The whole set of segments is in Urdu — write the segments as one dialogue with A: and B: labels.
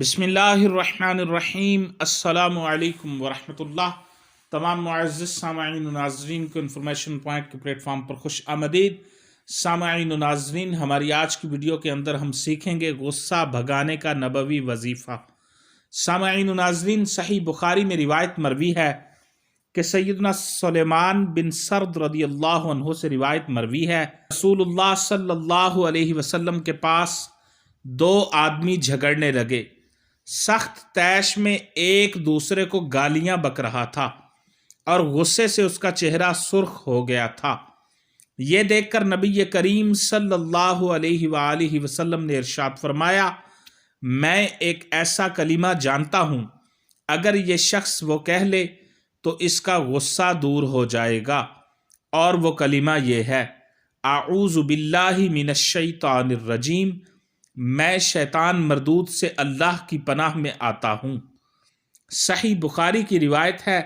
A: بسم اللہ الرحمن الرحیم۔ السلام علیکم ورحمۃ اللہ۔ تمام معزز سامعین و ناظرین کو انفارمیشن پوائنٹ کے پلیٹ فارم پر خوش آمدید۔ سامعین و ناظرین، ہماری آج کی ویڈیو کے اندر ہم سیکھیں گے غصہ بھگانے کا نبوی وظیفہ۔ سامعین و ناظرین، صحیح بخاری میں روایت مروی ہے کہ سیدنا سلیمان بن سرد رضی اللہ عنہ سے روایت مروی ہے، رسول اللہ صلی اللہ علیہ وسلم کے پاس دو آدمی جھگڑنے لگے۔ سخت طیش میں ایک دوسرے کو گالیاں بک رہا تھا اور غصے سے اس کا چہرہ سرخ ہو گیا تھا۔ یہ دیکھ کر نبی کریم صلی اللہ علیہ وآلہ وسلم نے ارشاد فرمایا، میں ایک ایسا کلمہ جانتا ہوں، اگر یہ شخص وہ کہہ لے تو اس کا غصہ دور ہو جائے گا، اور وہ کلمہ یہ ہے، اعوذ باللہ من الشیطان الرجیم، میں شیطان مردود سے اللہ کی پناہ میں آتا ہوں۔ صحیح بخاری کی روایت ہے،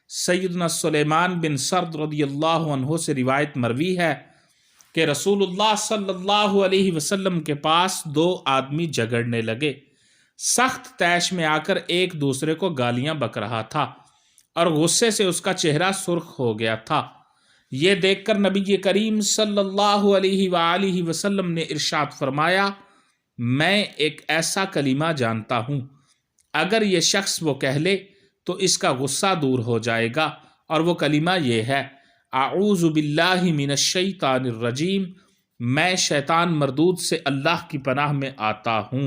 A: سیدنا سلیمان بن سرد رضی اللہ عنہ سے روایت مروی ہے کہ رسول اللہ صلی اللہ علیہ وسلم کے پاس دو آدمی جھگڑنے لگے۔ سخت طیش میں آ کر ایک دوسرے کو گالیاں بک رہا تھا اور غصے سے اس کا چہرہ سرخ ہو گیا تھا۔ یہ دیکھ کر نبی کریم صلی اللہ علیہ وآلہ وسلم نے ارشاد فرمایا، میں ایک ایسا کلمہ جانتا ہوں، اگر یہ شخص وہ کہہ لے تو اس کا غصہ دور ہو جائے گا، اور وہ کلمہ یہ ہے، اعوذ باللہ من الشیطان الرجیم، میں شیطان مردود سے اللہ کی پناہ میں آتا ہوں۔